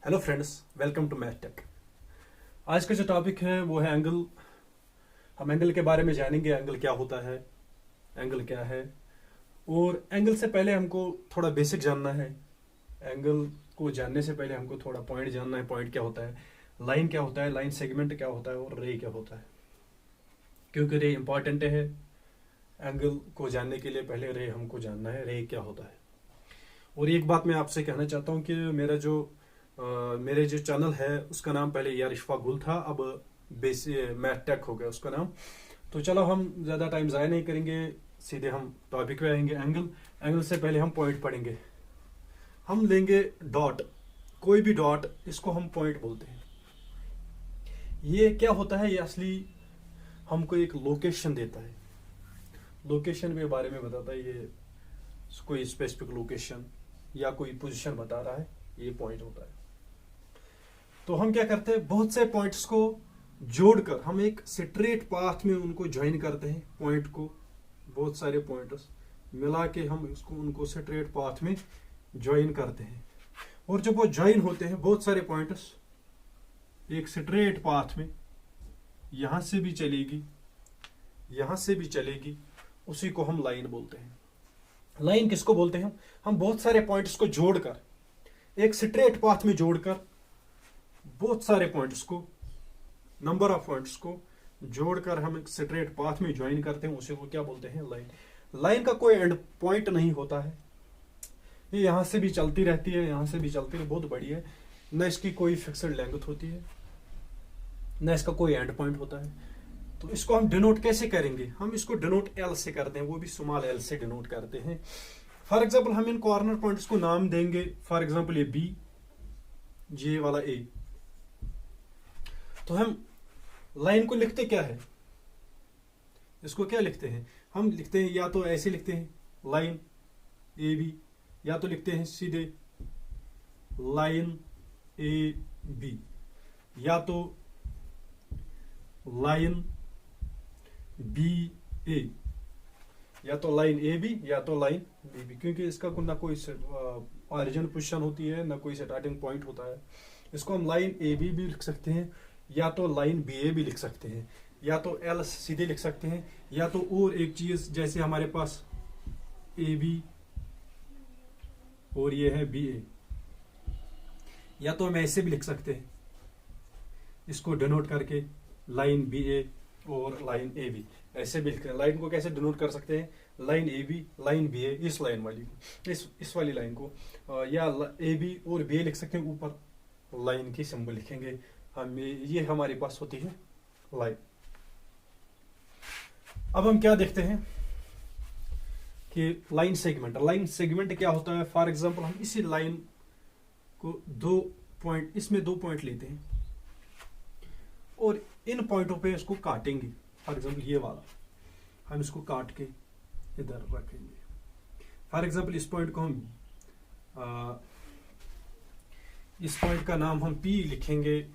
Hello friends, welcome to math tech. आज का जो टॉपिक है वो है एंगल। हम एंगल के बारे में जानेंगे, एंगल क्या होता है, एंगल क्या है। और एंगल से पहले हमको थोड़ा बेसिक जानना है। एंगल को जानने से पहले हमको थोड़ा पॉइंट जानना है। पॉइंट क्या होता है, लाइन क्या होता है, लाइन सेगमेंट क्या होता है और रे क्या होता है। क्योंकि रे इंपॉर्टेंट है एंगल को जानने के लिए। पहले रे हमको जानना है, रे क्या होता है। और एक बात मैं आपसे कहना चाहता हूँ कि मेरे जो चैनल है उसका नाम पहले यार इशफाक गुल था, अब मैथ टेक हो गया उसका नाम। तो चलो हम ज़्यादा टाइम ज़ाया नहीं करेंगे, सीधे हम टॉपिक पे आएंगे। एंगल। एंगल से पहले हम पॉइंट पढ़ेंगे। हम लेंगे डॉट, कोई भी डॉट, इसको हम पॉइंट बोलते हैं। ये क्या होता है, ये असली हमको एक लोकेशन देता है। लोकेशन के बारे में बताता है ये, कोई स्पेसिफिक लोकेशन या कोई पोजीशन बता रहा है, ये पॉइंट होता है। तो हम क्या करते हैं, बहुत से पॉइंट्स को जोड़कर हम एक स्ट्रेट पाथ में उनको ज्वाइन करते हैं। पॉइंट को, बहुत सारे पॉइंट्स मिला के हम उसको उनको स्ट्रेट पाथ में ज्वाइन करते हैं। और जब वो ज्वाइन होते हैं बहुत सारे पॉइंट्स एक स्ट्रेट पाथ में, यहां से भी चलेगी, यहां से भी चलेगी, उसी को हम लाइन बोलते हैं। लाइन किसको बोलते हैं, हम बहुत सारे पॉइंट्स को जोड़कर, एक स्ट्रेट पाथ में जोड़कर बहुत सारे पॉइंट्स को, नंबर ऑफ पॉइंट्स को जोड़कर हम एक स्ट्रेट पाथ में ज्वाइन करते हैं, उसे को क्या बोलते हैं, लाइन। लाइन का कोई एंड पॉइंट नहीं होता है, ये यहां से भी चलती रहती है, यहां से भी चलती है, बहुत बड़ी है। न इसकी कोई फिक्स्ड लेंथ होती है, न इसका कोई एंड पॉइंट होता है। तो इसको हम डिनोट कैसे करेंगे, हम इसको डिनोट एल से करते हैं, वो भी स्मॉल एल से डिनोट करते हैं। फॉर एग्जाम्पल हम इन कॉर्नर पॉइंट्स को नाम देंगे, फॉर एग्जाम्पल ये बी, ये वाला ए। तो हम लाइन को लिखते क्या है, इसको क्या लिखते हैं, हम लिखते हैं या तो ऐसे लिखते हैं लाइन ए बी, या तो लिखते हैं सीधे लाइन ए बी, या तो लाइन बी ए, या तो लाइन ए बी या तो लाइन बी बी। क्योंकि इसका ना कोई ऑरिजिन पोजीशन होती है, ना कोई स्टार्टिंग पॉइंट होता है। इसको हम लाइन ए बी भी लिख सकते हैं, या तो लाइन बी ए भी लिख सकते हैं, या तो एल सीधे लिख सकते हैं, या तो और एक चीज जैसे हमारे पास ए बी और ये है बी ए, या तो हम ऐसे भी लिख सकते हैं, इसको डिनोट करके लाइन बी ए और लाइन ए बी, ऐसे भी लिखते हैं। लाइन को कैसे डिनोट कर सकते हैं, line A B, line B A, इस लाइन वाली को, इस वाली लाइन को, या ए बी और बी ए लिख सकते हैं, ऊपर लाइन की सिंबल लिखेंगे हम। ये हमारे पास होती है लाइन। अब हम क्या देखते हैं कि लाइन सेगमेंट। लाइन सेगमेंट क्या होता है, फॉर एग्जांपल हम इसी लाइन को दो पॉइंट, इसमें दो पॉइंट लेते हैं और इन पॉइंटों पे इसको काटेंगे। फॉर एग्जांपल ये वाला हम इसको काट के इधर रखेंगे। फॉर एग्जांपल इस पॉइंट को हम इस पॉइंट का नाम हम P लिखेंगे,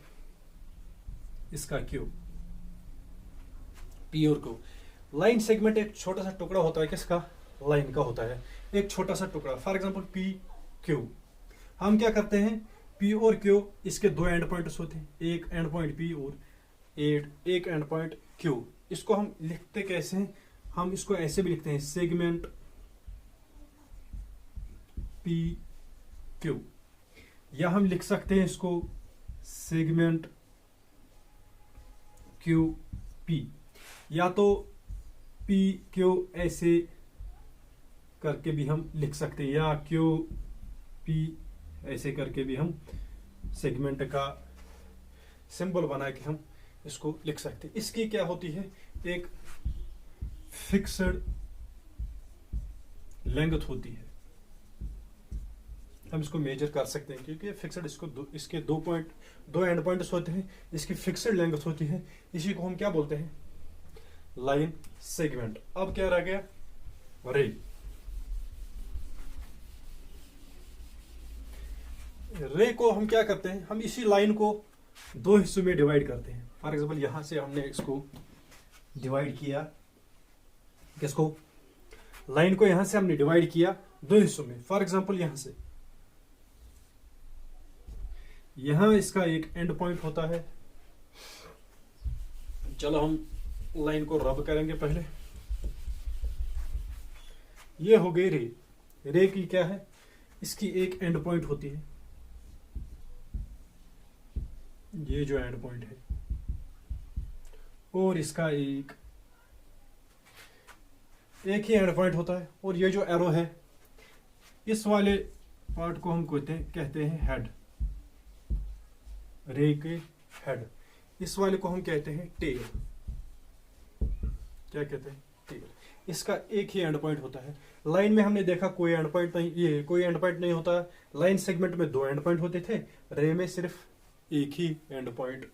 इसका Q, P और Q। लाइन सेगमेंट एक छोटा सा टुकड़ा होता है, किसका, लाइन का होता है, एक छोटा सा टुकड़ा। फॉर एग्जांपल P Q, हम क्या करते हैं, P और Q इसके दो एंड पॉइंट्स होते हैं, एक एंड पॉइंट P और एक एंड पॉइंट Q। इसको हम लिखते कैसे हैं, हम इसको ऐसे भी लिखते हैं, सेगमेंट P Q, या हम लिख सकते हैं इसको सेगमेंट Q P, या तो P Q ऐसे करके भी हम लिख सकते हैं, या Q P ऐसे करके भी हम सेगमेंट का सिंबल बना के हम इसको लिख सकते हैं। इसकी क्या होती है, एक फिक्स्ड लेंथ होती है, हम इसको मेजर कर सकते हैं क्योंकि फिक्स्ड, इसके दो एंड पॉइंट्स होते हैं, इसकी फिक्स्ड लेंथ होती है। इसी को हम क्या बोलते हैं, लाइन सेगमेंट। अब क्या रह गया, रे। रे को हम क्या करते हैं, हम इसी लाइन को दो हिस्सों में डिवाइड करते हैं। फॉर एग्जांपल यहां से हमने इसको डिवाइड किया, किसको, लाइन को यहां से हमने डिवाइड किया दो हिस्सों में। फॉर एग्जांपल यहां इसका एक एंड पॉइंट होता है। चलो हम लाइन को रब करेंगे पहले। ये हो गई रे। रे की क्या है, इसकी एक एंड पॉइंट होती है, ये जो एंड पॉइंट है, और इसका एक ही एंड पॉइंट होता है। और ये जो एरो है, इस वाले पार्ट को हम कहते हैं हेड, रे के हेड। इस वाले को हम कहते हैं टेल। क्या कहते हैं? टेल। इसका एक ही एंड पॉइंट होता है। लाइन में हमने देखा कोई एंड पॉइंट नहीं, ये कोई एंड पॉइंट नहीं होता। लाइन सेगमेंट में 2 एंड पॉइंट होते थे, रे में सिर्फ एक ही एंड पॉइंट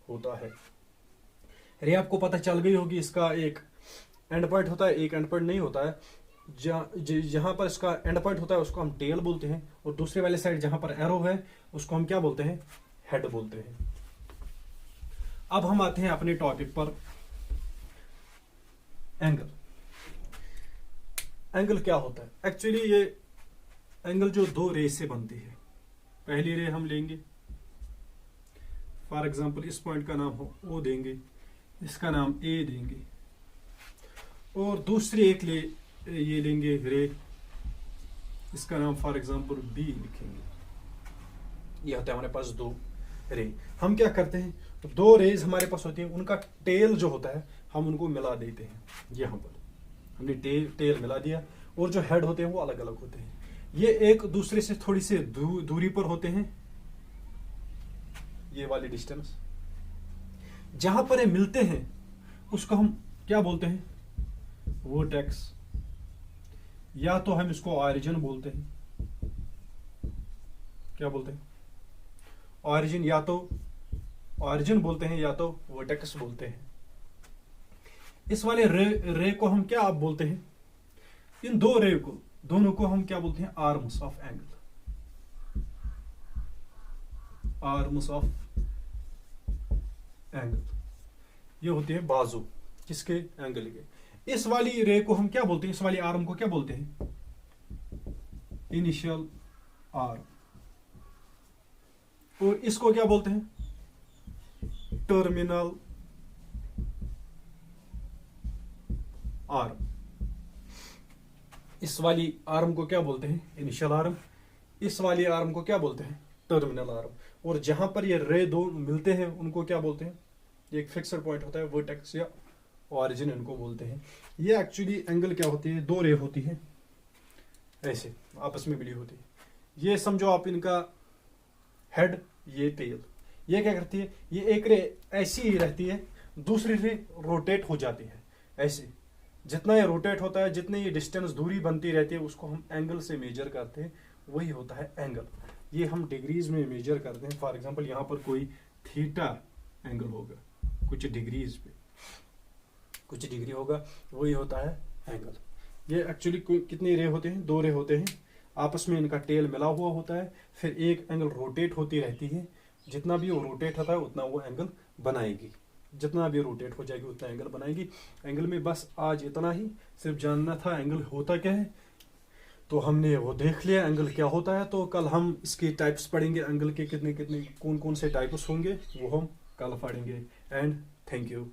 होता है। रे आपको पता चल गई होगी, इसका एक एंड पॉइंट होता है, एक एंड पॉइंट नहीं होता है। जहां पर इसका एंड पॉइंट होता है उसको हम टेल बोलते हैं, और दूसरे वाले साइड जहां पर एरो है उसको हम क्या बोलते हैं? हेड बोलते हैं। अब हम आते हैं अपने टॉपिक पर, एंगल। एंगल क्या होता है? एक्चुअली ये एंगल जो 2 रे से बनती है। पहली रे हम लेंगे, फॉर एग्जांपल इस पॉइंट का नाम हो O देंगे, इसका नाम A देंगे, और दूसरी एक ये लेंगे रे, इसका नाम फॉर एग्जांपल B लिखेंगे। ये होता है हमारे पास 2 रे। हम क्या करते हैं, 2 रेज हमारे पास होती है, उनका टेल जो होता है हम उनको मिला देते हैं। यहाँ पर हमने टेल मिला दिया, और जो हेड होते हैं वो अलग अलग होते हैं। ये एक दूसरे से थोड़ी सी दूरी पर होते हैं, ये वाली डिस्टेंस। जहां पर ये मिलते हैं उसको हम क्या बोलते हैं? वर्टेक्स, या तो हम इसको ऑरिजिन बोलते हैं। क्या बोलते हैं? ऑरिजिन, या तो ऑरिजिन बोलते हैं या तो वर्टेक्स बोलते हैं। इस वाले रे को हम क्या आप बोलते हैं? इन 2 रे को, दोनों को हम क्या बोलते हैं? Arms of angle. Arms of angle, ये होते हैं बाजू किसके? एंगल के। इस वाली रे को हम क्या बोलते हैं? इस वाली आर्म को क्या बोलते हैं? Initial arm. और इसको क्या बोलते हैं? Terminal arm. इस वाली आर्म को क्या बोलते हैं? Initial arm. इस वाली आर्म को क्या बोलते हैं? Terminal arm. और जहां पर ये रे 2 मिलते हैं उनको क्या बोलते हैं? एक फिक्सड पॉइंट होता है, वर्टेक्स या ऑरिजिन इनको बोलते हैं। ये एक्चुअली एंगल क्या होती है? 2 रे होती है, ऐसे आपस में मिली होती है। ये समझो आप इनका हेड, ये टेल। ये क्या करती है? ये एक रे ऐसी ही रहती है, दूसरी रे रोटेट हो जाती है ऐसे। जितना ये रोटेट होता है, जितनी ये डिस्टेंस दूरी बनती रहती है, उसको हम एंगल से मेजर करते हैं, वही होता है एंगल। ये हम डिग्रीज में मेजर करते हैं। फॉर एग्जांपल यहाँ पर कोई थीटा एंगल होगा, कुछ डिग्रीज पे कुछ डिग्री होगा, वही होता है एंगल। ये एक्चुअली कितने रे होते हैं? 2 रे होते हैं, आपस में इनका टेल मिला हुआ होता है, फिर एक एंगल रोटेट होती रहती है। जितना भी वो रोटेट होता है उतना वो एंगल बनाएगी, जितना भी रोटेट हो जाएगी उतना एंगल बनाएगी। एंगल में बस आज इतना ही सिर्फ जानना था एंगल होता क्या है, तो हमने वो देख लिया एंगल क्या होता है। तो कल हम इसके टाइप्स पढ़ेंगे, एंगल के कितने कितने कौन कौन से टाइप्स होंगे वो हम कल पढ़ेंगे। And thank you.